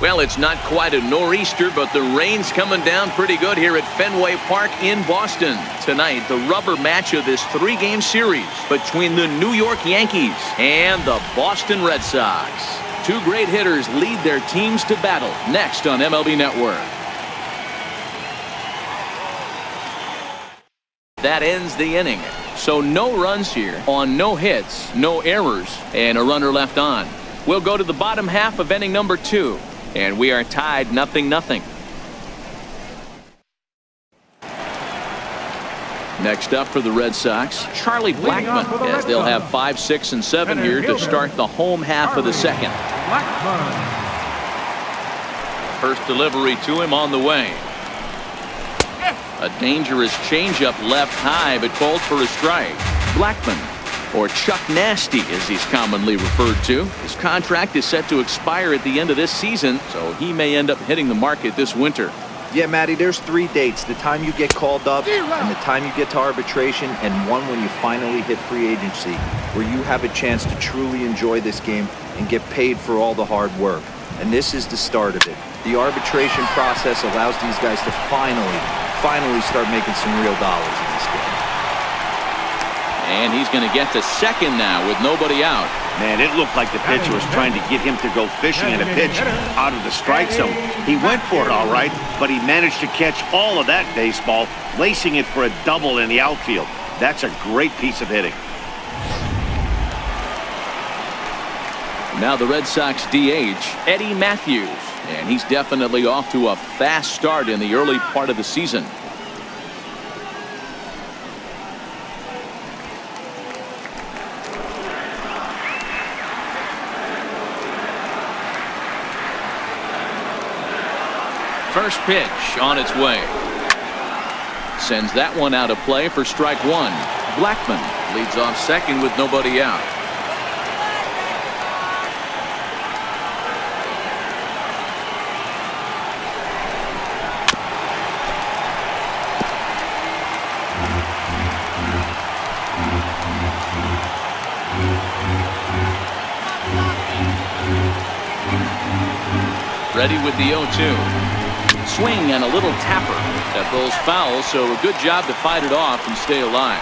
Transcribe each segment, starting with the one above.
Well, it's not quite a nor'easter, but the rain's coming down pretty good here at Fenway Park in Boston. Tonight, the rubber match of this 3-game series between the New York Yankees and the Boston Red Sox. Two great hitters lead their teams to battle next on MLB Network. That ends the inning. So no runs here on no hits, no errors, and a runner left on. We'll go to the bottom half of inning number 2. And we are tied 0-0. Next up for the Red Sox, Charlie Blackmon, as they'll have 5, 6, and 7 here to start the home half of the second. First delivery to him on the way. A dangerous changeup left high, but called for a strike. Blackmon, or Chuck Nasty as he's commonly referred to. His contract is set to expire at the end of this season, so he may end up hitting the market this winter. Yeah, Matty, there's 3 dates: the time you get called up, and the time you get to arbitration, and one when you finally hit free agency, where you have a chance to truly enjoy this game and get paid for all the hard work. And this is the start of it. The arbitration process allows these guys to finally start making some real dollars in this game. And he's going to get to second now with nobody out. Man, it looked like the pitcher was trying to get him to go fishing in a pitch out of the strike zone. He went for it all right, but he managed to catch all of that baseball, lacing it for a double in the outfield. That's a great piece of hitting. Now the Red Sox DH, Eddie Matthews. And he's definitely off to a fast start in the early part of the season. First pitch on its way. Sends that one out of play for strike 1. Blackmon leads off second with nobody out. Ready with the 0-2. Swing and a little tapper that rolls foul, so a good job to fight it off and stay alive.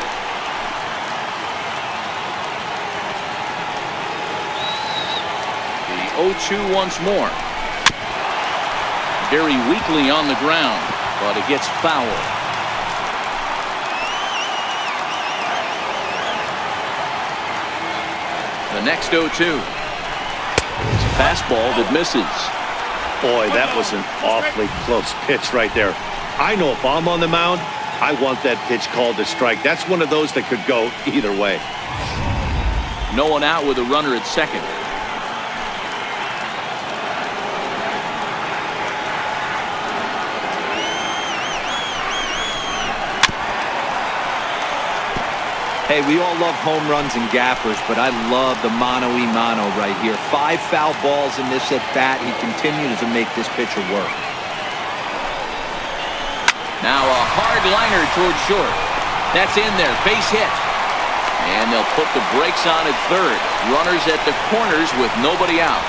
The 0-2 once more. Very weakly on the ground, but it gets foul. The next 0-2. It's a fastball that misses. Boy, that was an awfully close pitch right there. I know if I'm on the mound, I want that pitch called a strike. That's one of those that could go either way. No one out with a runner at second. Hey, we all love home runs and gappers, but I love the mano-y-mano right here. 5 foul balls in this at-bat. He continues to make this pitcher work. Now a hard liner towards short. That's in there. Base hit. And they'll put the brakes on at third. Runners at the corners with nobody out.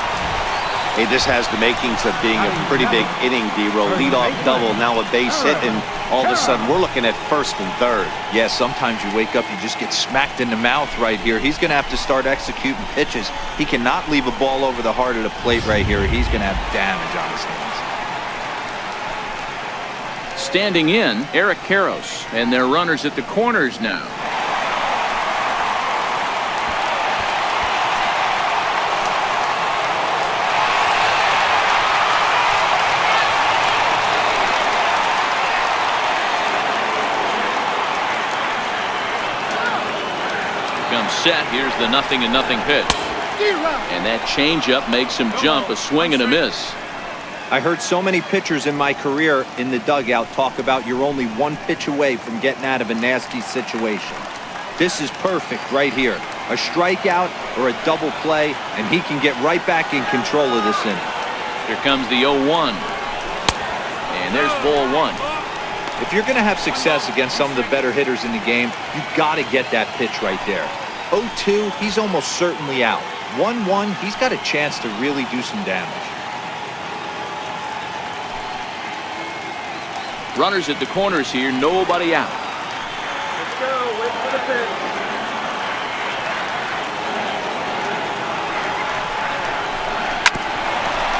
Hey, this has the makings of being a pretty big inning, D-Roll. Leadoff double, now a base hit, and all of a sudden we're looking at first and third. Yeah, sometimes you wake up, you just get smacked in the mouth right here. He's going to have to start executing pitches. He cannot leave a ball over the heart of the plate right here. He's going to have damage on his hands. Standing in, Eric Karros, and their runners at the corners now. Set. Here's the 0-0 pitch. And that changeup makes him jump. A swing and a miss. I heard so many pitchers in my career in the dugout talk about you're only 1 pitch away from getting out of a nasty situation. This is perfect right here. A strikeout or a double play, and he can get right back in control of this inning. Here comes the 0-1. And there's ball 1. If you're going to have success against some of the better hitters in the game, you've got to get that pitch right there. 0-2, he's almost certainly out. 1-1, he's got a chance to really do some damage. Runners at the corners here, nobody out. Let's go. Wait for the pitch.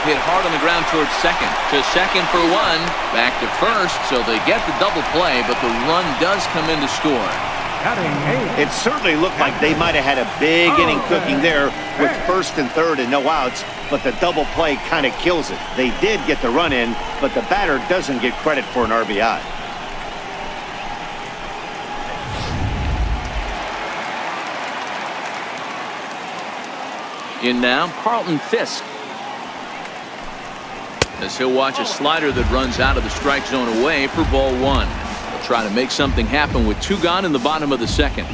Hit hard on the ground towards second. To second for one. Back to first, so they get the double play, but the run does come in to score. It certainly looked like they might have had a big inning cooking there with first and third and no outs, but the double play kind of kills it. They did get the run in, but the batter doesn't get credit for an RBI. In now, Carlton Fisk. As he'll watch a slider that runs out of the strike zone away for ball one. He'll try to make something happen with two gone in the bottom of the second.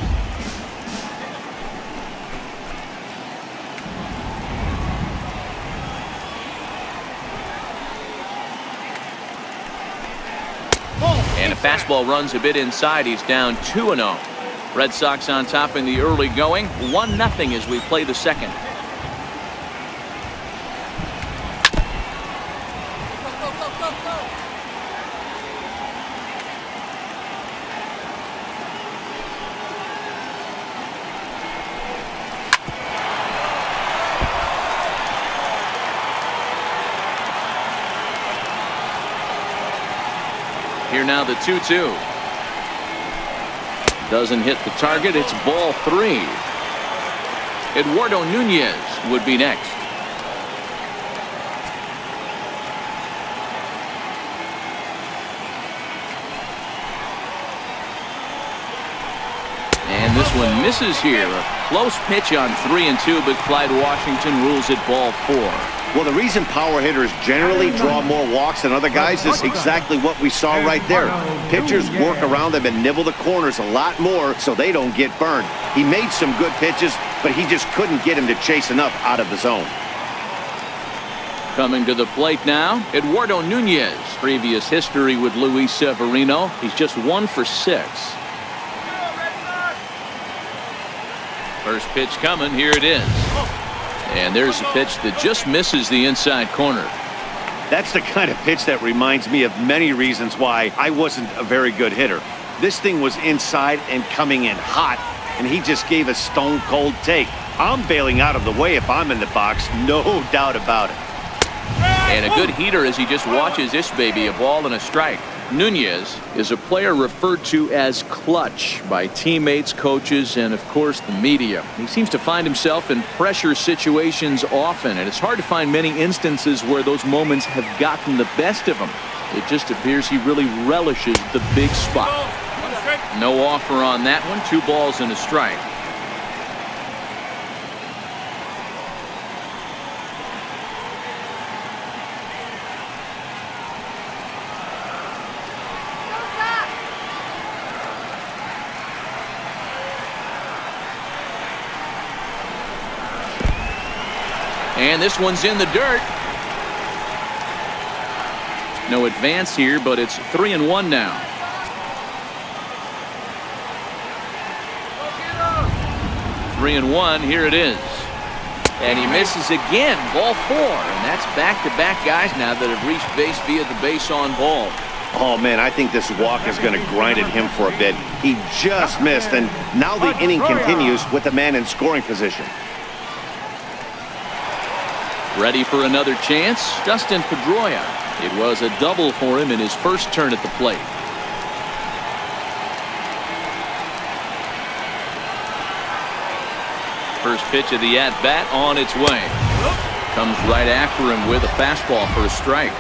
And a fastball runs a bit inside. He's down 2-0. Red Sox on top in the early going. 1-0 as we play the second. Here now the 2-2. Doesn't hit the target. It's ball three. Eduardo Nunez would be next. And this one misses here. A close pitch on 3-2, but Clyde Washington rules it ball four. Well, the reason power hitters generally draw more walks than other guys is exactly what we saw right there. Pitchers work around them and nibble the corners a lot more so they don't get burned. He made some good pitches, but he just couldn't get him to chase enough out of the zone. Coming to the plate now, Eduardo Nunez. Previous history with Luis Severino. He's just 1 for 6. First pitch coming. Here it is. And there's a pitch that just misses the inside corner. That's the kind of pitch that reminds me of many reasons why I wasn't a very good hitter. This thing was inside and coming in hot, and he just gave a stone cold take. I'm bailing out of the way if I'm in the box, no doubt about it. And a good heater as he just watches this baby, a ball and a strike. Nunez is a player referred to as clutch by teammates, coaches, and of course the media. He seems to find himself in pressure situations often, and it's hard to find many instances where those moments have gotten the best of him. It just appears he really relishes the big spot. No offer on that one. 2 balls and a strike. And this one's in the dirt. No advance here, but it's 3-1 now. 3-1. Here it is. And he misses again. Ball 4. And that's back-to-back guys now that have reached base via the base on ball. Oh, man, I think this walk is going to grind at him for a bit. He just missed, and now the inning continues with the man in scoring position. Ready for another chance? Dustin Pedroia. It was a double for him in his first turn at the plate. First pitch of the at-bat on its way. Comes right after him with a fastball for a strike.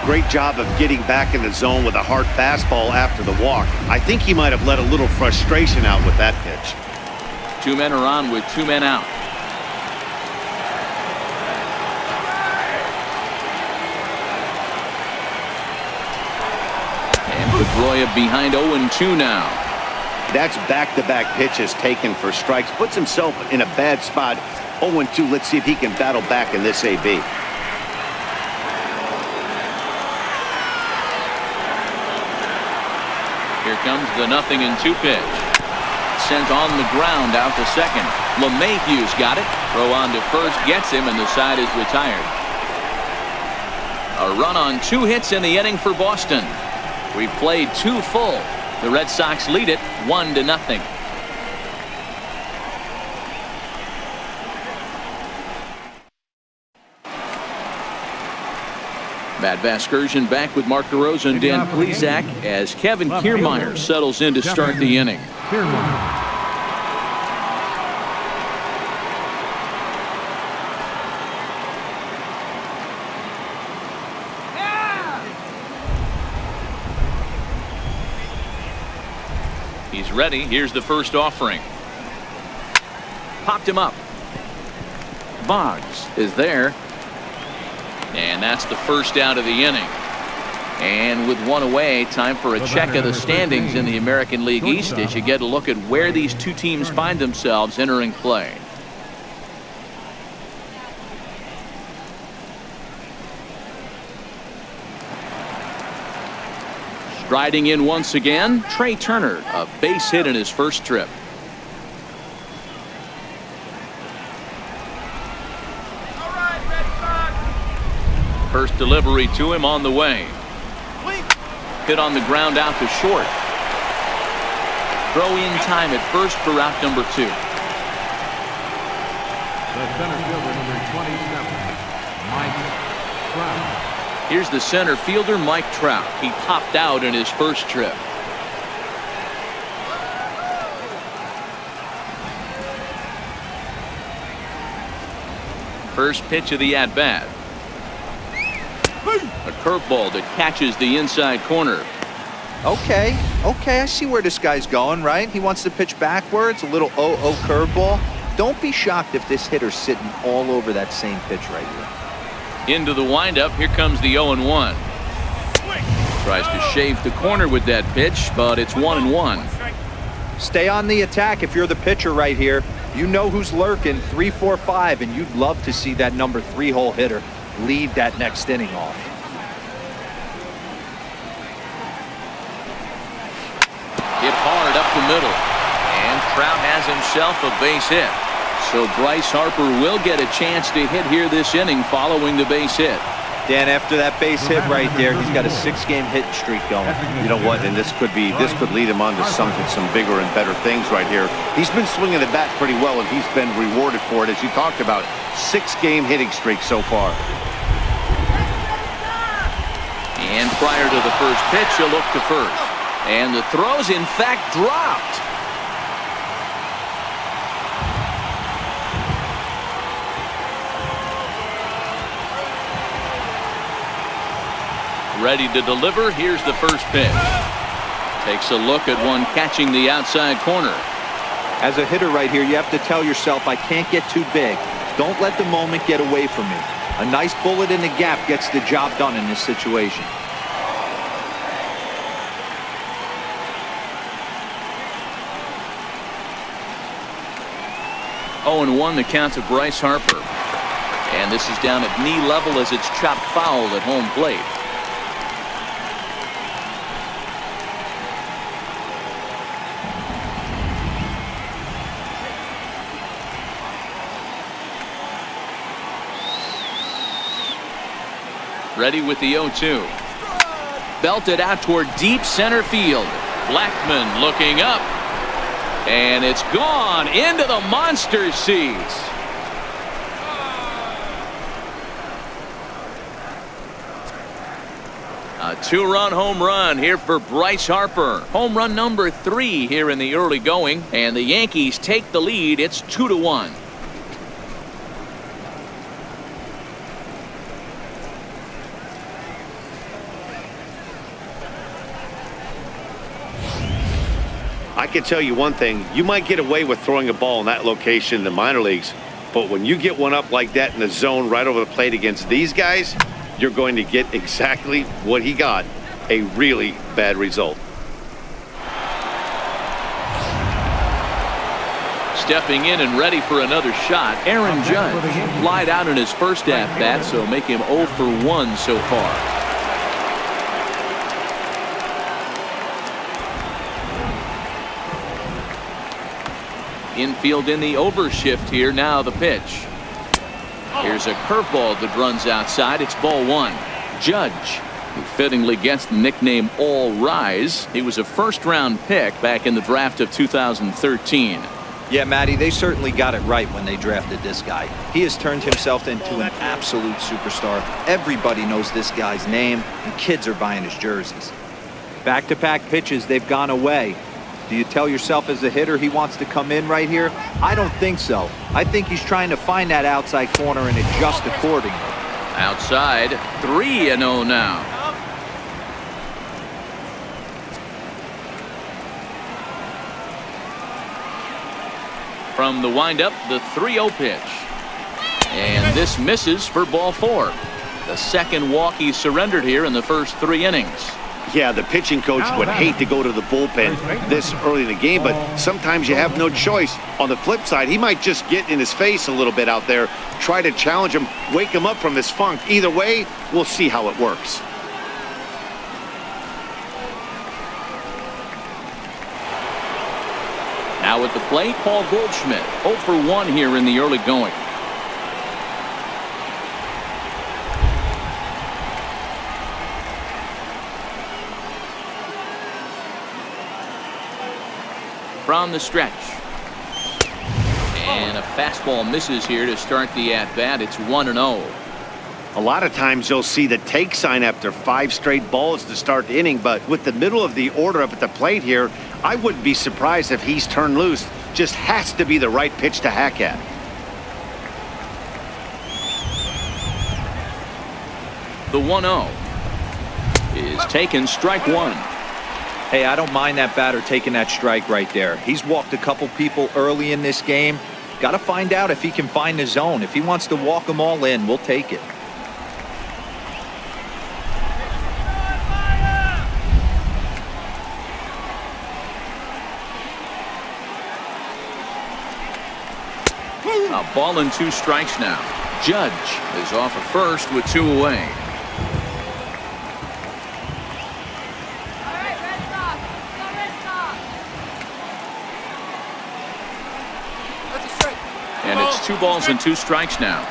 Great job of getting back in the zone with a hard fastball after the walk. I think he might have let a little frustration out with that pitch. 2 men are on with 2 men out. Pedroia behind 0-2 now. That's back-to-back pitches taken for strikes. Puts himself in a bad spot. 0-2. Let's see if he can battle back in this AB. Here comes the 0-2 pitch. Sent on the ground out to second. LeMahieu's got it. Throw on to first gets him, and the side is retired. A run on 2 hits in the inning for Boston. We've played 2 full. The Red Sox lead it 1-0. Matt Vasgersian back with Mark DeRosa and Dan Plesac as Kevin Kiermaier settles in to start the inning. He's ready. Here's the first offering. Popped him up. Boggs is there. And that's the first out of the inning. And with 1 away, time for a check of the standings in the American League East as you get a look at where these 2 teams find themselves entering play. Striding in once again, Trey Turner, a base hit in his first trip. First delivery to him on the way. Hit on the ground out to short. Throw in time at first for out number 2. The center fielder, number 27, Mike Trout. Here's the center fielder, Mike Trout. He popped out in his first trip. First pitch of the at-bat. A curveball that catches the inside corner. Okay, I see where this guy's going, right? He wants to pitch backwards, a little 0-0 curveball. Don't be shocked if this hitter's sitting all over that same pitch right here. Into the windup, here comes the 0-1. Tries to shave the corner with that pitch, but it's 1-1. Stay on the attack if you're the pitcher right here. You know who's lurking, 3, 4, 5, and you'd love to see that number 3 hole hitter lead that next inning off. Hit hard up the middle, and Trout has himself a base hit. So Bryce Harper will get a chance to hit here this inning following the base hit. Dan, after that base hit right there, he's got a 6-game hit streak going. You know what? And this could lead him on to some bigger and better things right here. He's been swinging the bat pretty well, and he's been rewarded for it, as you talked about. 6-game hitting streak so far. And prior to the first pitch, a look to first. And the throw's in fact dropped. Ready to deliver. Here's the first pitch. Takes a look at one catching the outside corner. As a hitter right here, you have to tell yourself, I can't get too big. Don't let the moment get away from me. A nice bullet in the gap gets the job done in this situation. Oh, and 1 the count to Bryce Harper. And this is down at knee level as it's chopped foul at home plate. Ready with the 0-2. Belted out toward deep center field. Blackmon looking up. And it's gone into the monster seats. A 2-run home run here for Bryce Harper. Home run number 3 here in the early going. And the Yankees take the lead. It's 2-1. I can tell you one thing. You might get away with throwing a ball in that location in the minor leagues, but when you get one up like that in the zone right over the plate against these guys, you're going to get exactly what he got, a really bad result. Stepping in and ready for another shot, Aaron Judge. Flied out in his first at-bat, so make him 0 for 1 so far. Infield in the overshift here. Now the pitch. Here's a curveball that runs outside. It's ball 1. Judge who fittingly gets the nickname All Rise. He was a first-round pick back in the draft of 2013. Yeah, Matty, they certainly got it right when they drafted this guy. He has turned himself into an absolute superstar. Everybody knows this guy's name, and kids are buying his jerseys. Back-to-back pitches, they've gone away. Do you tell yourself as a hitter he wants to come in right here? I don't think so. I think he's trying to find that outside corner and adjust accordingly. Outside, 3-0 now. From the windup, the 3-0 pitch. And this misses for ball 4. The second walk he surrendered here in the first 3 innings. Yeah, the pitching coach would hate to go to the bullpen this early in the game, but sometimes you have no choice. On the flip side, he might just get in his face a little bit out there, try to challenge him, wake him up from his funk. Either way, we'll see how it works. Now at the plate, Paul Goldschmidt, 0 for 1 here in the early going. From the stretch. And a fastball misses here to start the at-bat. It's 1-0. A lot of times you'll see the take sign after 5 straight balls to start the inning, but with the middle of the order up at the plate here, I wouldn't be surprised if he's turned loose. Just has to be the right pitch to hack at. The 1-0 is taken, strike 1. Hey, I don't mind that batter taking that strike right there. He's walked a couple people early in this game. Got to find out if he can find the zone. If he wants to walk them all in, we'll take it. A ball and 2 strikes now. Judge is off at first with 2 away. And it's 2 balls and 2 strikes now.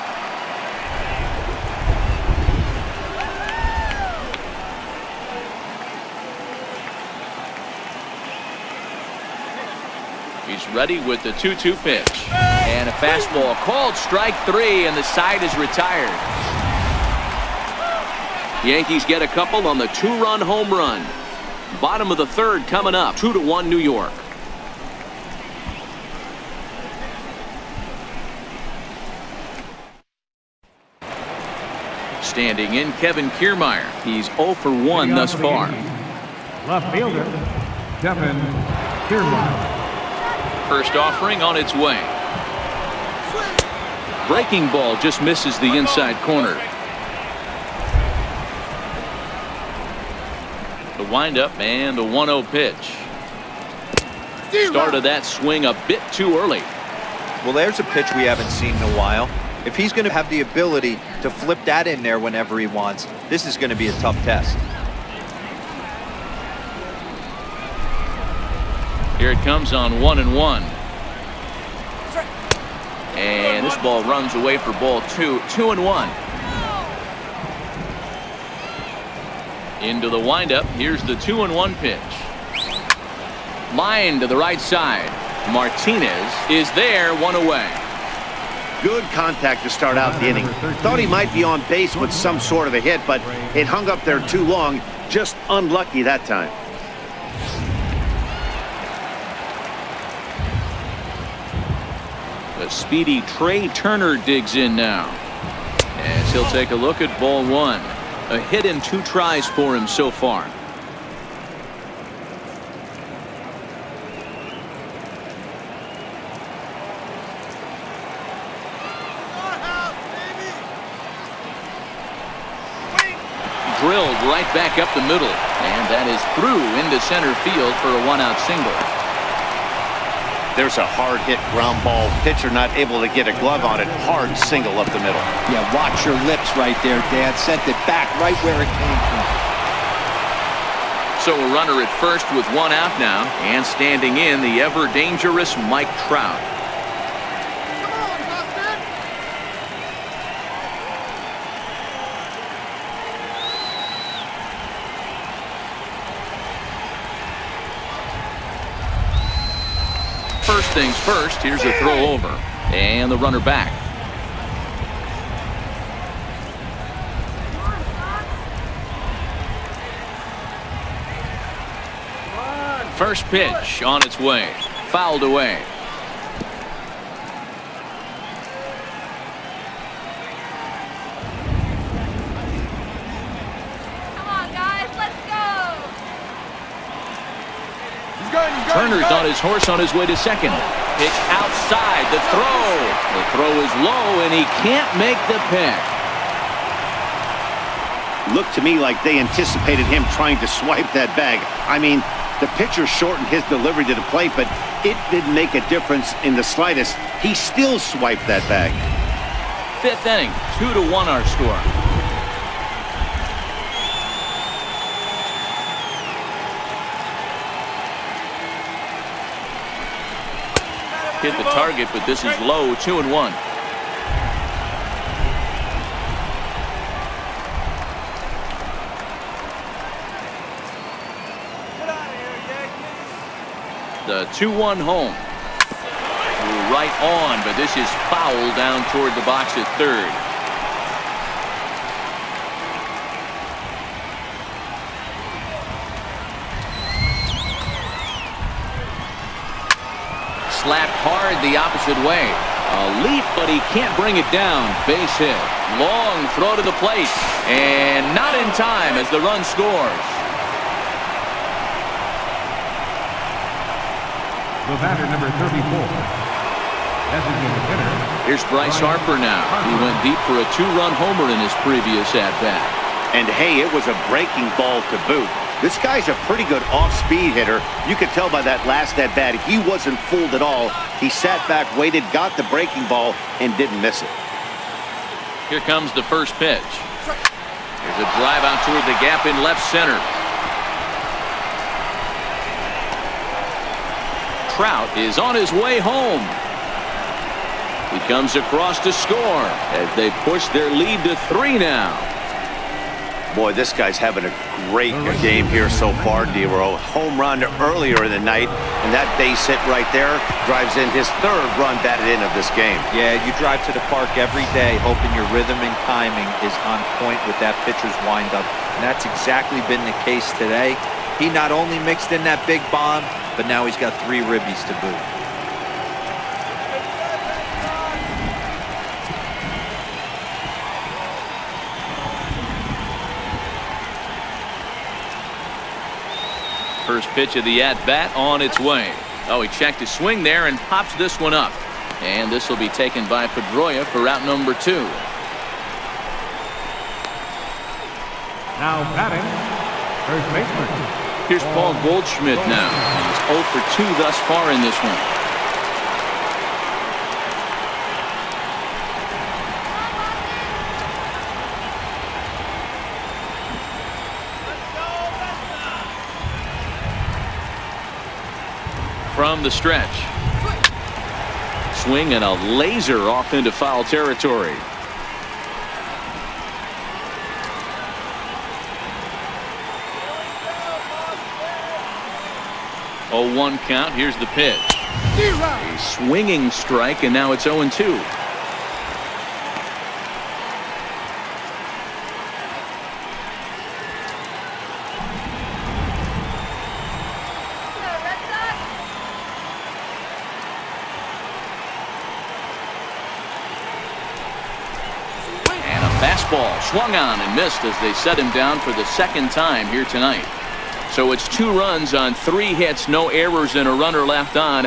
He's ready with the 2-2 pitch. And a fastball called strike 3, and the side is retired. The Yankees get a couple on the 2-run home run. Bottom of the 3rd coming up, 2-1 New York. Standing in, Kevin Kiermaier. He's 0 for 1 thus far. Left fielder, Kevin Kiermaier. First offering on its way. Breaking ball just misses the inside corner. The windup and the 1-0 pitch. Started that swing a bit too early. Well, there's a pitch we haven't seen in a while. If he's going to have the ability to flip that in there whenever he wants, this is going to be a tough test. Here it comes on 1-1. And this ball runs away for ball 2. 2-1. Into the windup. Here's the 2-1 pitch. Line to the right side. Martinez is there, 1 away. Good contact to start out the inning. Thought he might be on base with some sort of a hit, but it hung up there too long. Just unlucky that time. The speedy Trey Turner digs in now. As he'll take a look at ball 1. A hit in 2 tries for him so far. Drilled right back up the middle, and that is through into center field for a 1-out single. There's a hard hit ground ball. Pitcher not able to get a glove on it. Hard single up the middle. Yeah, watch your lips right there, Dad. Sent it back right where it came from. So a runner at first with 1 out now, and standing in, the ever dangerous Mike Trout. things first, here's a throw over. And the runner back. First pitch on its way. Fouled away. Turner's on his horse on his way to second. Pitch outside. The throw. The throw is low, and he can't make the pick. Looked to me like they anticipated him trying to swipe that bag. I mean, the pitcher shortened his delivery to the plate, but it didn't make a difference in the slightest. He still swiped that bag. Fifth inning, 2-1 our score. Hit the target, but this is low. 2-1. The 2-1 home. Right on, but this is foul down toward the box at third. Slapped hard the opposite way. A leap, but he can't bring it down. Base hit. Long throw to the plate. And not in time as the run scores. The batter, number 34. Designated hitter. Here's Bryce Harper now. He went deep for a 2-run homer in his previous at-bat. And hey, it was a breaking ball to boot. This guy's a pretty good off-speed hitter. You could tell by that last at-bat he wasn't fooled at all. He sat back, waited, got the breaking ball, and didn't miss it. Here comes the first pitch. There's a drive out toward the gap in left center. Trout is on his way home. He comes across to score as they push their lead to 3 now. Boy, this guy's having a great game here so far, Dero. Home run earlier in the night, and that base hit right there drives in his 3rd run batted in of this game. Yeah, you drive to the park every day hoping your rhythm and timing is on point with that pitcher's windup, and that's exactly been the case today. He not only mixed in that big bomb, but now he's got 3 ribbies to boot. First pitch of the at-bat on its way. Oh, he checked his swing there and pops this one up. And this will be taken by Pedroia for out number 2. Now batting, first baseman. Here's Paul Goldschmidt now. He's 0 for 2 thus far in this one. From the stretch. Swing and a laser off into foul territory. 0-1 count. Here's the pitch. A swinging strike, and now it's 0-2. And a fastball swung on and missed as they set him down for the 2nd time here tonight. So it's 2 runs on 3 hits, no errors, and a runner left on.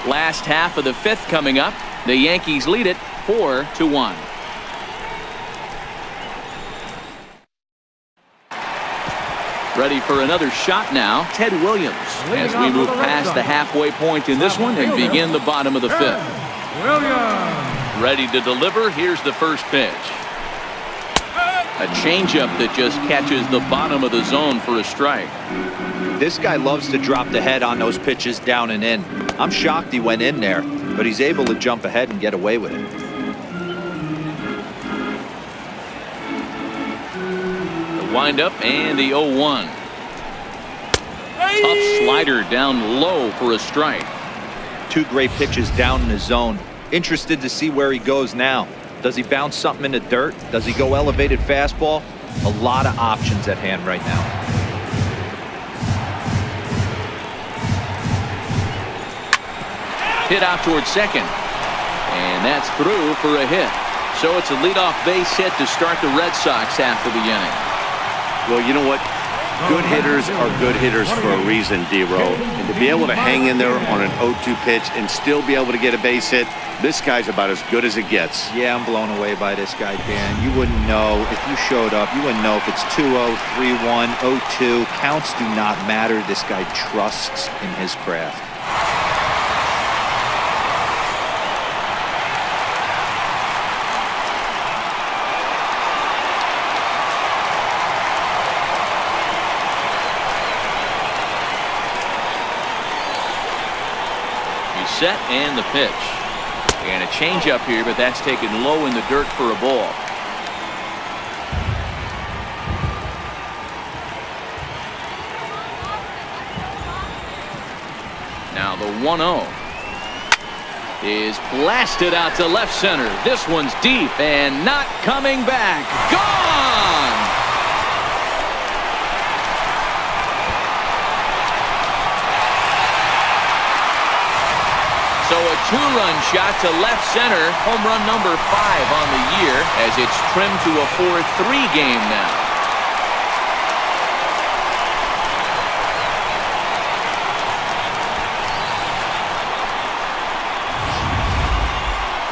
Last half of the 5th coming up. The Yankees lead it 4-1. Ready for another shot now, Ted Williams, as we move past the halfway point in this one and begin the bottom of the 5th. Williams. Ready to deliver. Here's the first pitch. A changeup that just catches the bottom of the zone for a strike. This guy loves to drop the head on those pitches down and in. I'm shocked he went in there, but he's able to jump ahead and get away with it. The windup and the 0-1. Tough slider down low for a strike. 2 great pitches down in the zone. Interested to see where he goes now. Does he bounce something in the dirt? Does he go elevated fastball? A lot of options at hand right now. Hit out towards second. And that's through for a hit. So it's a leadoff base hit to start the Red Sox half of the inning. Well, you know what? Good hitters are good hitters for a reason, D-Row. And to be able to hang in there on an 0-2 pitch and still be able to get a base hit, this guy's about as good as it gets. Yeah, I'm blown away by this guy, Dan. You wouldn't know if you showed up. You wouldn't know if it's 2-0, 3-1, 0-2. Counts do not matter. This guy trusts in his craft. Set and the pitch. And a changeup here, but that's taken low in the dirt for a ball. Now the 1-0 is blasted out to left center. This one's deep and not coming back. Gone! So a 2-run shot to left center, home run number 5 on the year as it's trimmed to a 4-3 game now.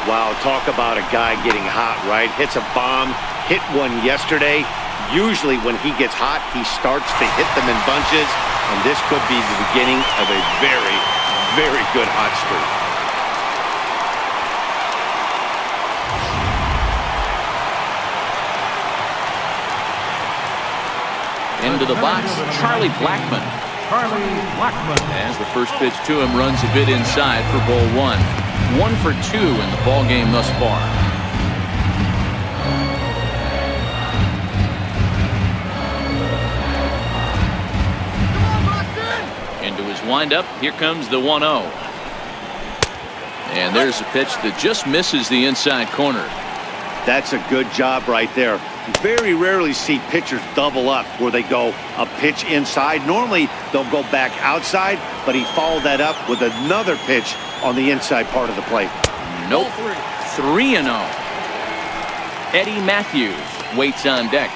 Wow, talk about a guy getting hot, right? Hits a bomb, hit one yesterday. Usually when he gets hot, he starts to hit them in bunches, and this could be the beginning of a very, very good hot streak. Into the box, Charlie Blackmon. As the first pitch to him runs a bit inside for ball 1. 1 for 2 in the ball game thus far. Into his windup, here comes the 1-0. And there's a pitch that just misses the inside corner. That's a good job right there. Very rarely see pitchers double up where they go a pitch inside. Normally they'll go back outside, but he followed that up with another pitch on the inside part of the plate. Nope. 3-0. Eddie Matthews waits on deck.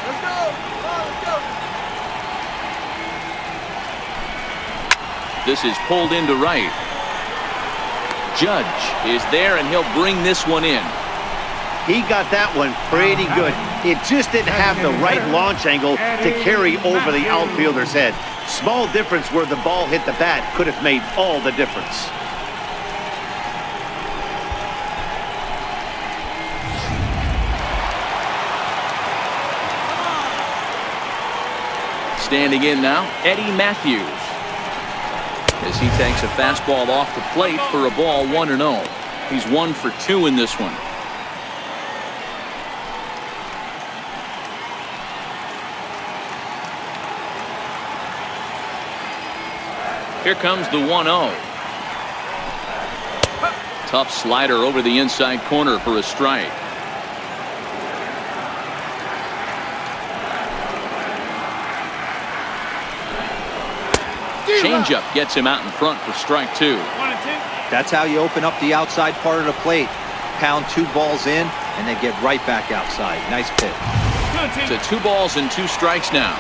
Let's go. Let's go. This is pulled into right. Judge is there, and he'll bring this one in. He got that one pretty good. It just didn't have the right launch angle to carry over the outfielder's head. Small difference where the ball hit the bat could have made all the difference. Standing in now, Eddie Matthews, as he takes a fastball off the plate for a ball 1-0. He's 1 for 2 in this one. Here comes the 1-0. Tough slider over the inside corner for a strike. Changeup gets him out in front for strike 2. That's how you open up the outside part of the plate. Pound 2 balls in, and they get right back outside. Nice pitch. To 2 balls and 2 strikes now.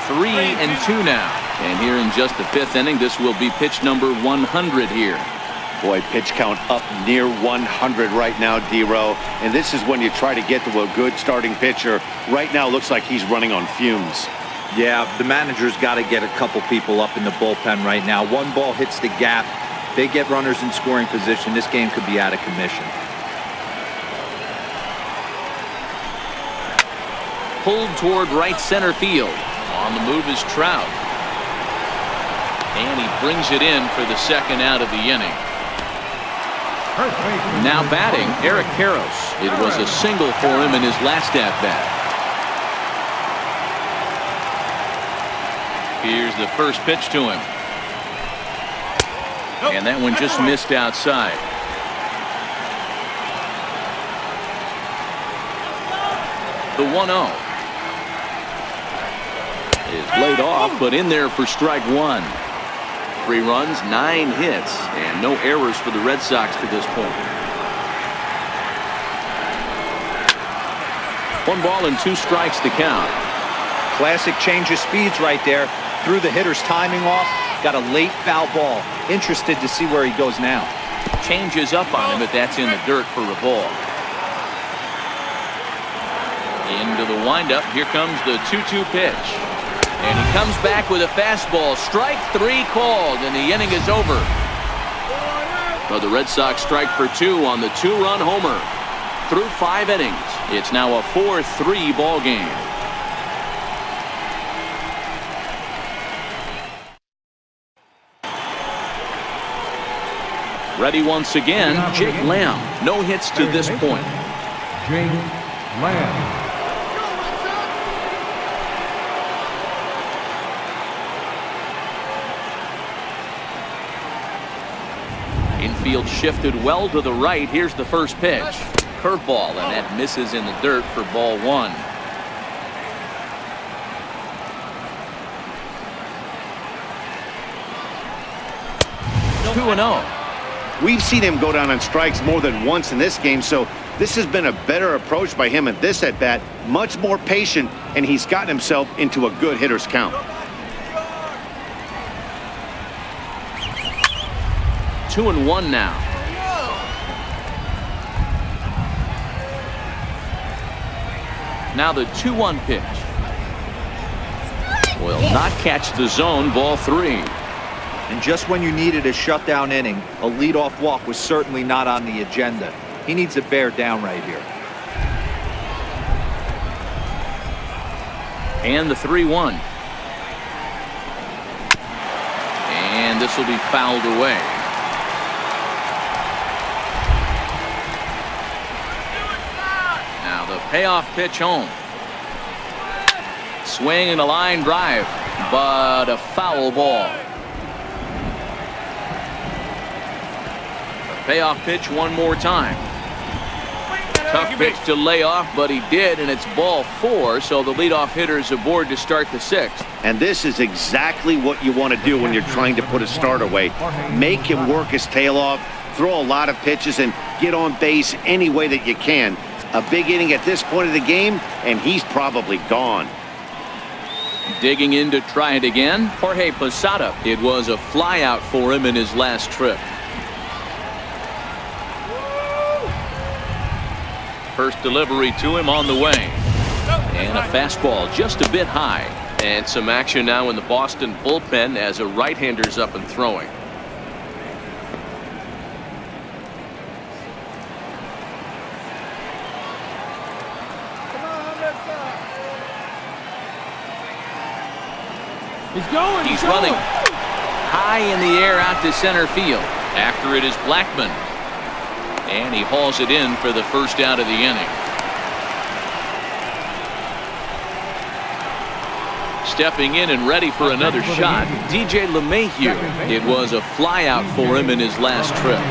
Three and 2 now. And here in just the 5th inning, this will be pitch number 100 here. Boy, pitch count up near 100 right now, D-Row. And this is when you try to get to a good starting pitcher. Right now, looks like he's running on fumes. Yeah, the manager's got to get a couple people up in the bullpen right now. One ball hits the gap. They get runners in scoring position. This game could be out of commission. Pulled toward right center field. On the move is Trout. And he brings it in for the 2nd out of the inning. First baseman. Now batting, Eric Karros. It was a single for him in his last at-bat. Here's the first pitch to him. And that one just missed outside. The 1-0 is laid off, but in there for strike one. 3 runs, 9 hits, and no errors for the Red Sox to this point. 1 ball and 2 strikes to count. Classic change of speeds right there. Threw the hitter's timing off. Got a late foul ball. Interested to see where he goes now. Changes up on him, but that's in the dirt for a ball. Into the windup. Here comes the 2-2 pitch. And he comes back with a fastball. Strike 3 called, and the inning is over. So the Red Sox strike for 2 on the 2-run homer. Through 5 innings, it's now a 4-3 ball game. Ready once again, Jake Lamb. No hits to this point. Jake Lamb. Infield shifted well to the right. Here's the first pitch. Curveball, and that misses in the dirt for ball 1. Two and 0. We've seen him go down on strikes more than once in this game, so this has been a better approach by him at this at-bat. Much more patient, and he's gotten himself into a good hitter's count. 2-1 now. Now the 2-1 pitch. Will not catch the zone. Ball 3. And just when you needed a shutdown inning, a leadoff walk was certainly not on the agenda. He needs to bear down right here. And the 3-1. And this will be fouled away. Now the payoff pitch home. Swing and a line drive, but a foul ball. Payoff pitch one more time. Tough pitch to lay off, but he did, and it's ball 4, so the leadoff hitter is aboard to start the 6th. And this is exactly what you want to do when you're trying to put a start away. Make him work his tail off, throw a lot of pitches, and get on base any way that you can. A big inning at this point of the game, and he's probably gone. Digging in to try it again, Jorge Posada. It was a flyout for him in his last trip. First delivery to him on the way. And a fastball just a bit high. And some action now in the Boston bullpen as a right-hander's up and throwing. He's running high in the air out to center field. After it is Blackmon. And he hauls it in for the first out of the inning. Stepping in and ready for another shot, DJ LeMahieu. It was a flyout for him in his last trip.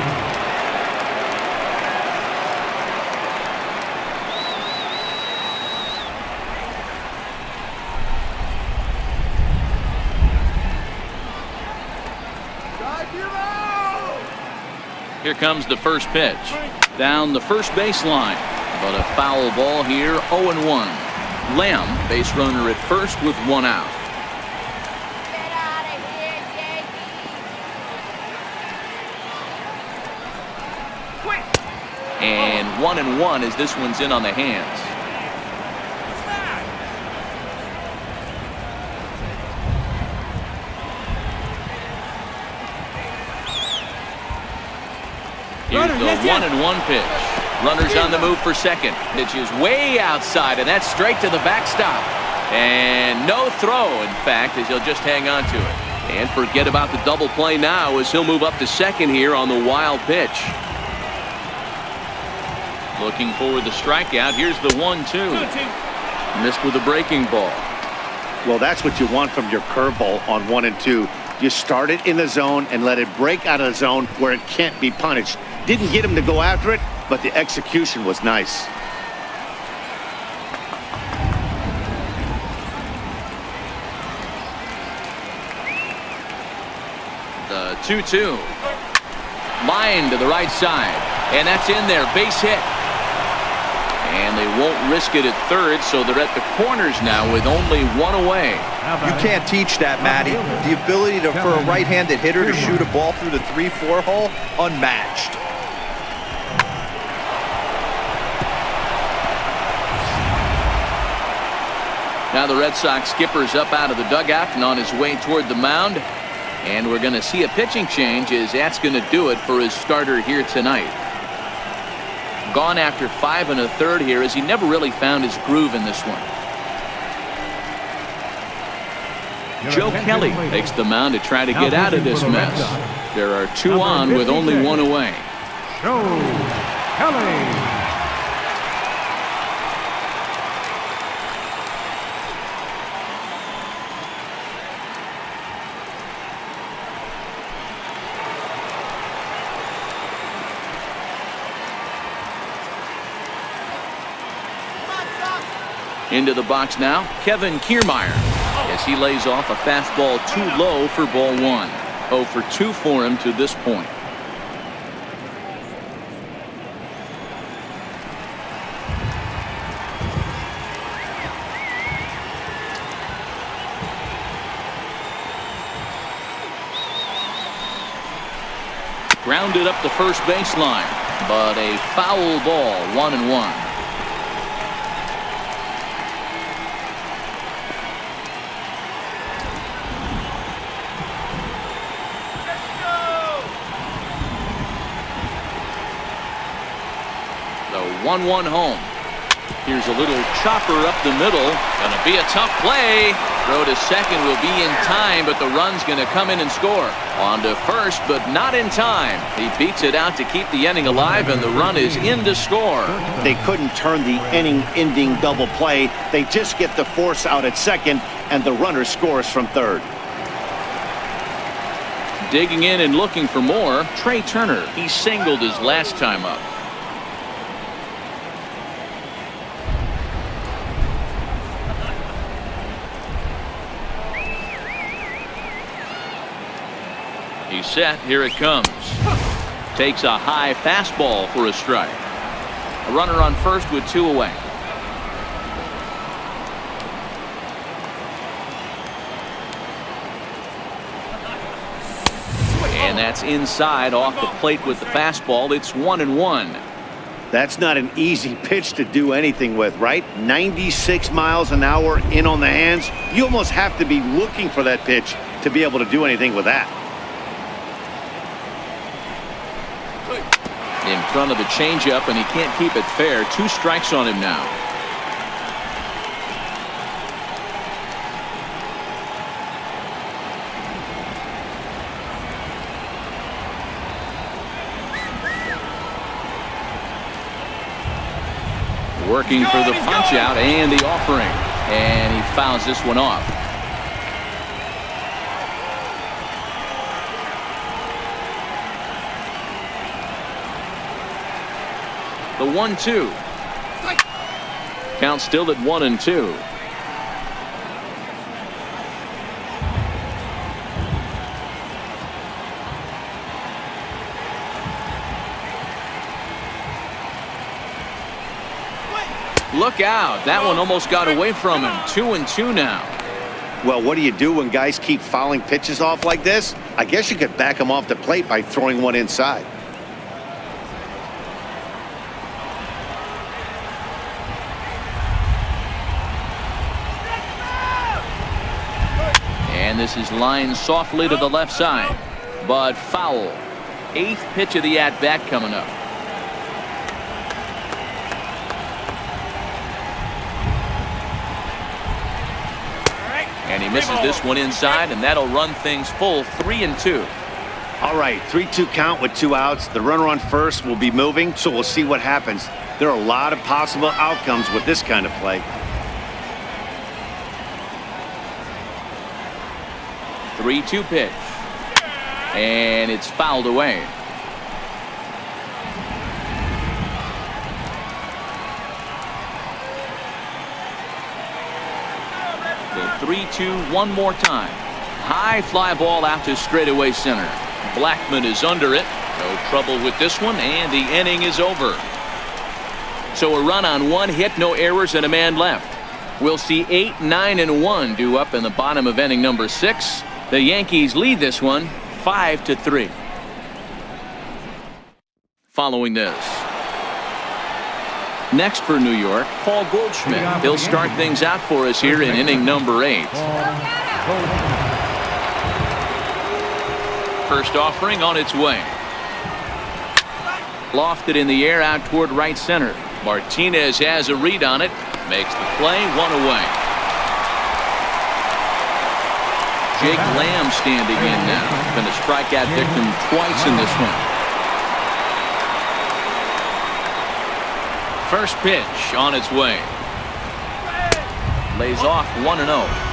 Here comes the first pitch. Down the first baseline. But a foul ball here, 0-1. Lamb, base runner at first with 1 out. Get out of here, Yankees! And 1-1 as this one's in on the hands. Here's the 1-1 pitch. Runners on the move for second. Pitch is way outside, and that's straight to the backstop. And no throw, in fact, as he'll just hang on to it. And forget about the double play now as he'll move up to second here on the wild pitch. Looking for the strikeout. Here's the 1-2. Missed with a breaking ball. Well, that's what you want from your curveball on 1 and 2. You start it in the zone and let it break out of the zone where it can't be punished. Didn't get him to go after it, but the execution was nice. The 2-2. Line to the right side. And that's in there. Base hit. And they won't risk it at third, so they're at the corners now with only one away. You can't teach that, Matty. The ability for a right-handed hitter to shoot a ball through the 3-4 hole, unmatched. Now the Red Sox skipper's up out of the dugout and on his way toward the mound. And we're going to see a pitching change as that's going to do it for his starter here tonight. Gone after 5 1/3 here as he never really found his groove in this one. Joe Kelly takes the mound to try to get out of this mess. There are 2 on with only 1 away. Joe Kelly. Into the box now, Kevin Kiermaier, as he lays off a fastball too low for ball 1. 0 for 2 for him to this point. Grounded up the first baseline, but a foul ball, 1-1. The 1-1 home. Here's a little chopper up the middle. Gonna be a tough play. Throw to second will be in time, but the run's gonna come in and score. On to first, but not in time. He beats it out to keep the inning alive, and the run is in to score. They couldn't turn the inning-ending double play. They just get the force out at second, and the runner scores from third. Digging in and looking for more, Trey Turner. He singled his last time up. He's set. Here it comes. Takes a high fastball for a strike. A runner on first with 2 away. And that's inside off the plate with the fastball. It's 1-1. That's not an easy pitch to do anything with, right? 96 miles an hour in on the hands. You almost have to be looking for that pitch to be able to do anything with that. In front of the changeup, and he can't keep it fair. 2 strikes on him now. Working for the punch out and the offering, and he fouls this one off. The 1-2. Count still at 1-2. Look out. That one almost got away from him. 2-2 now. Well, what do you do when guys keep fouling pitches off like this? I guess you could back them off the plate by throwing one inside. And this is lined softly to the left side, but foul. 8th pitch of the at-bat coming up. And he misses this one inside, and that'll run things full 3-2. All right, 3-2 count with 2 outs. The runner on first will be moving, so we'll see what happens. There are a lot of possible outcomes with this kind of play. 3-2 pitch. And it's fouled away. The 3-2 one more time. High fly ball out to straightaway center. Blackman is under it. No trouble with this one, and the inning is over. So a run on 1 hit, no errors, and a man left. We'll see 8, 9, and 1 due up in the bottom of inning number 6. The Yankees lead this one 5-3. Following this. Next for New York, Paul Goldschmidt. He'll start things out for us here in inning number 8. First offering on its way. Lofted in the air out toward right center. Martinez has a read on it. Makes the play, 1 away. Jake Lamb standing in now. Been a strikeout victim twice in this one. First pitch on its way. Lays off 1-0.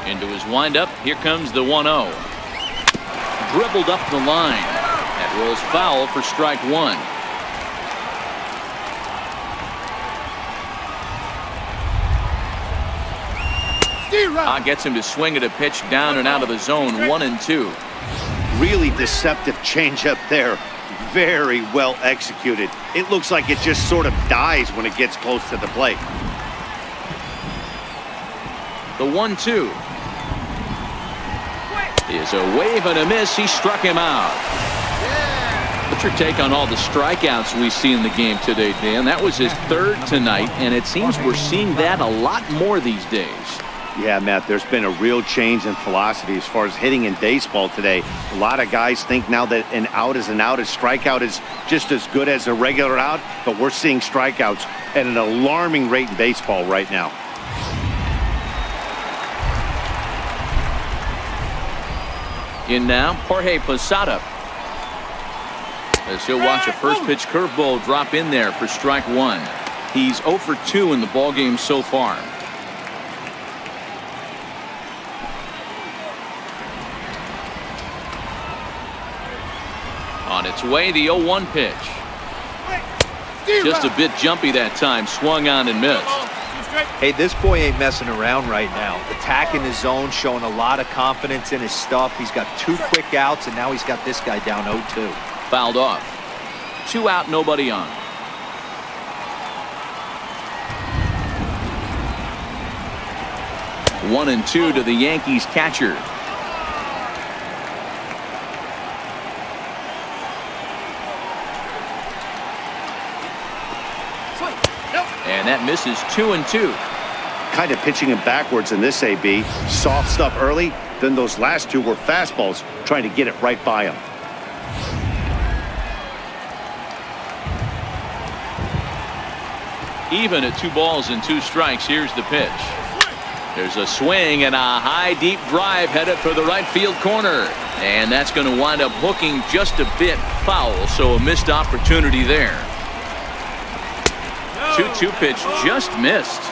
Into his windup. Here comes the 1-0. Dribbled up the line. That rolls foul for strike 1. Gets him to swing at a pitch down and out of the zone. 1-2. Really deceptive changeup there. Very well executed. It looks like it just sort of dies when it gets close to the plate. The 1-2 is a wave and a miss. He struck him out. What's your take on all the strikeouts we see in the game today, Dan? That was his 3rd tonight, and it seems we're seeing that a lot more these days. Yeah, Matt, there's been a real change in philosophy as far as hitting in baseball today. A lot of guys think now that an out is an out. A strikeout is just as good as a regular out, but we're seeing strikeouts at an alarming rate in baseball right now. In now, Jorge Posada. As he'll watch a first pitch curveball drop in there for strike 1. He's 0 for 2 in the ballgame so far. On its way, the 0-1 pitch. Just a bit jumpy that time. Swung on and missed. Hey, this boy ain't messing around right now. Attacking his zone, showing a lot of confidence in his stuff. He's got 2 quick outs, and now he's got this guy down 0-2. Fouled off. 2 out, nobody on. One and 2 to the Yankees catcher. And that misses 2-2. Kind of pitching him backwards in this AB. Soft stuff early, then those last 2 were fastballs, trying to get it right by him. Even at 2 balls and 2 strikes. Here's the pitch. There's a swing and a high deep drive headed for the right field corner. And that's going to wind up hooking just a bit foul, so a missed opportunity there. 2-2 pitch just missed.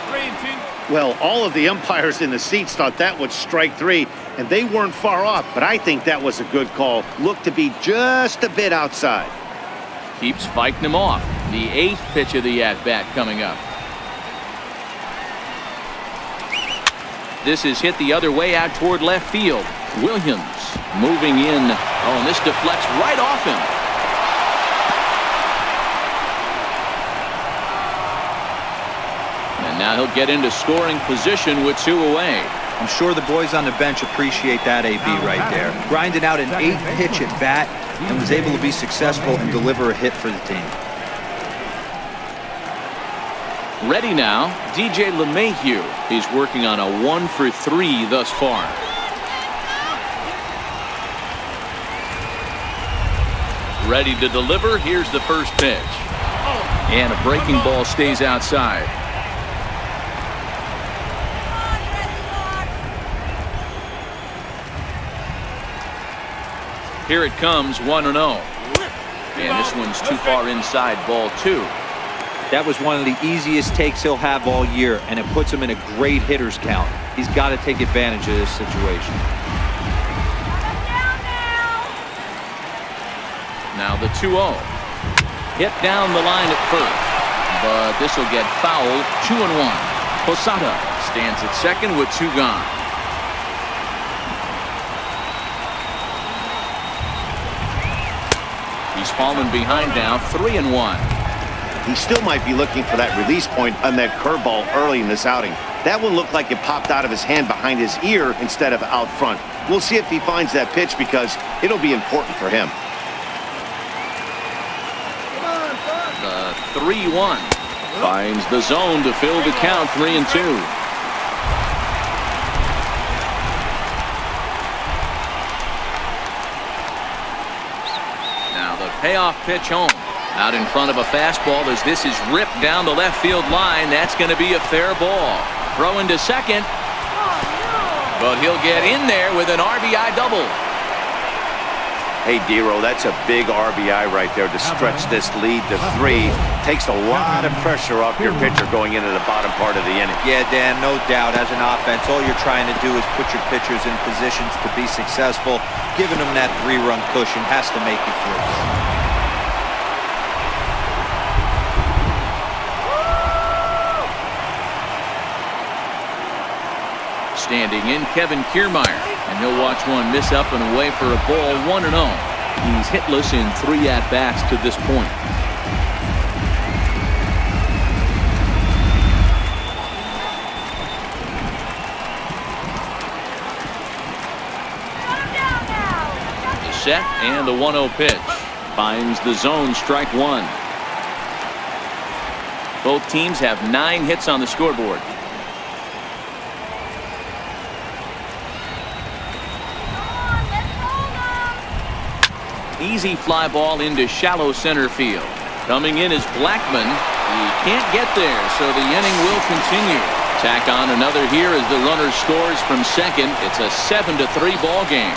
Well, all of the umpires in the seats thought that was strike 3, and they weren't far off, but I think that was a good call. Looked to be just a bit outside. Keeps fighting him off. The 8th pitch of the at-bat coming up. This is hit the other way out toward left field. Williams moving in. Oh, and this deflects right off him. And now he'll get into scoring position with 2 away. I'm sure the boys on the bench appreciate that, AB, right there. Grinding out an 8th pitch at bat and was able to be successful and deliver a hit for the team. Ready now, DJ LeMahieu. He's working on a 1 for 3 thus far. Ready to deliver. Here's the first pitch. And a breaking ball stays outside. Here it comes, 1-0. And this one's too far inside, ball 2. That was one of the easiest takes he'll have all year, and it puts him in a great hitter's count. He's got to take advantage of this situation. Now the 2-0. Hit down the line at first, but this will get foul. 2-1. Posada stands at second with 2 gone. He's fallen behind now, 3-1. He still might be looking for that release point on that curveball early in this outing. That one looked like it popped out of his hand behind his ear instead of out front. We'll see if he finds that pitch because it'll be important for him. The 3-1 finds the zone to fill the count, 3-2. Now the payoff pitch home. Out in front of a fastball as this is ripped down the left field line. That's going to be a fair ball. Throw into second. But he'll get in there with an RBI double. Hey, Dero, that's a big RBI right there to stretch this lead to 3. Takes a lot of pressure off your pitcher going into the bottom part of the inning. Yeah, Dan, no doubt. As an offense, all you're trying to do is put your pitchers in positions to be successful. Giving them that 3-run cushion has to make you feel good. Standing in, Kevin Kiermaier, and he'll watch one miss up and away for a ball. 1-0. He's hitless in 3 at-bats to this point. The set and the 1-0 pitch finds the zone, strike 1. Both teams have 9 hits on the scoreboard. Easy fly ball into shallow center field. Coming in is Blackmon. He can't get there, so the inning will continue. Tack on another here as the runner scores from second. It's a 7-3 ball game.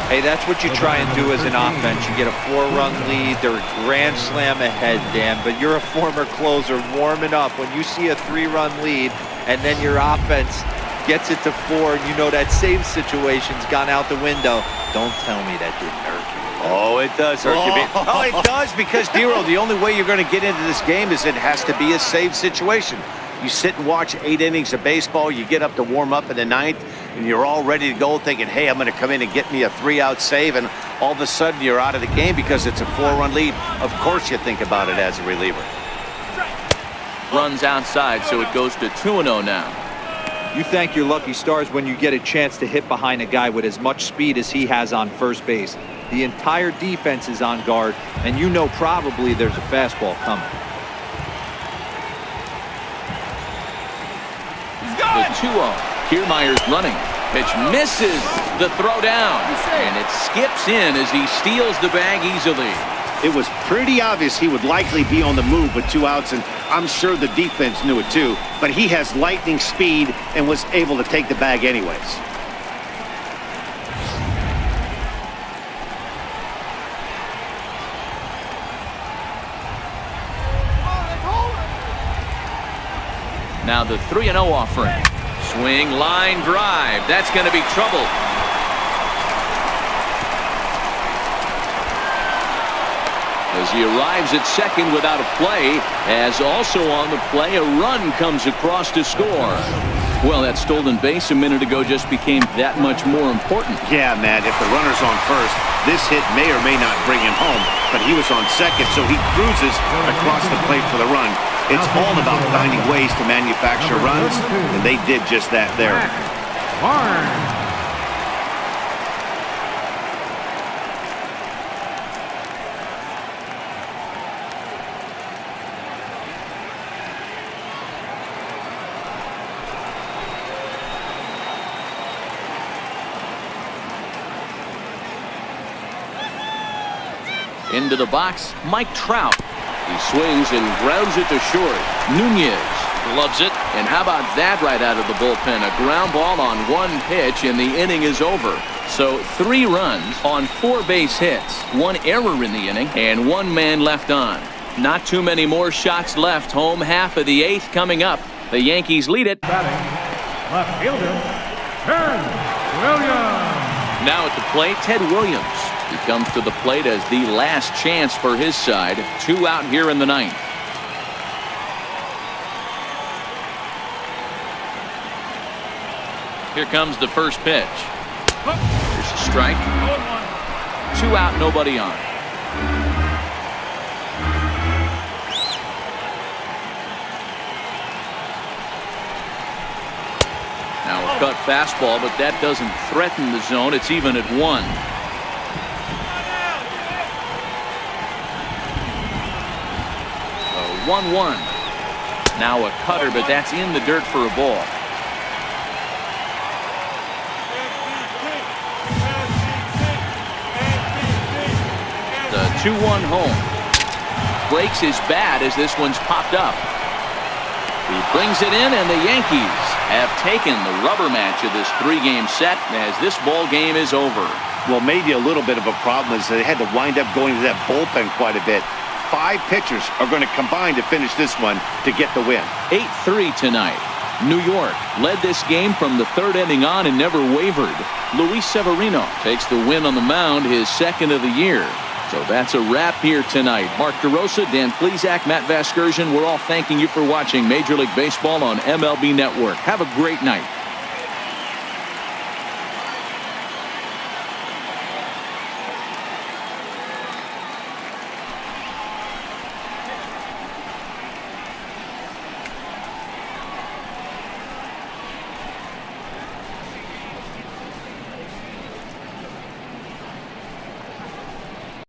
Hey, that's what you try and do as an offense. You get a 4-run lead. They're a grand slam ahead, Dan, but you're a former closer warming up. When you see a 3-run lead and then your offense gets it to 4 and you know that save situation's gone out the window, don't tell me that didn't hurt you. Oh, it does hurt you. Oh, it does because, Dero, the only way you're going to get into this game is it has to be a save situation. You sit and watch 8 innings of baseball, you get up to warm up in the 9th, and you're all ready to go thinking, hey, I'm going to come in and get me a 3-out save, and all of a sudden you're out of the game because it's a 4-run lead. Of course you think about it as a reliever. Runs outside, so it goes to 2-0 now. You thank your lucky stars when you get a chance to hit behind a guy with as much speed as he has on first base. The entire defense is on guard, and you know probably there's a fastball coming. The 2-0. Kiermaier's running. Pitch misses the throw down, and it skips in as he steals the bag easily. It was pretty obvious he would likely be on the move with 2 outs, and I'm sure the defense knew it too, but he has lightning speed and was able to take the bag anyways. Now the 3-0 offering. Swing, line drive. That's going to be trouble. As he arrives at second without a play, as also on the play, a run comes across to score. Well, that stolen base a minute ago just became that much more important. Yeah, Matt, if the runner's on first, this hit may or may not bring him home, but he was on second, so he cruises across the plate for the run. It's all about finding ways to manufacture runs, and they did just that there. Into the box, Mike Trout. He swings and grounds it to short. Nunez gloves it. And how about that right out of the bullpen? A ground ball on one pitch, and the inning is over. So 3 runs on 4 base hits, 1 error in the inning, and 1 man left on. Not too many more shots left. Home half of the 8th coming up. The Yankees lead it. Batting, left fielder, Ted Williams. Now at the plate, Ted Williams. He comes to the plate as the last chance for his side. 2 out here in the 9th. Here comes the first pitch. Here's a strike. 2 out, nobody on. Now a cut fastball, but that doesn't threaten the zone. It's even at 1. 1-1. Now a cutter, but that's in the dirt for a ball. The 2-1 home. Breaks his bat as this one's popped up. He brings it in, and the Yankees have taken the rubber match of this 3-game set as this ball game is over. Well, maybe a little bit of a problem is they had to wind up going to that bullpen quite a bit. 5 pitchers are going to combine to finish this one to get the win. 8-3 tonight. New York led this game from the 3rd inning on and never wavered. Luis Severino takes the win on the mound, his 2nd of the year. So that's a wrap here tonight. Mark DeRosa, Dan Plesac, Matt Vasgersian, we're all thanking you for watching Major League Baseball on MLB Network. Have a great night.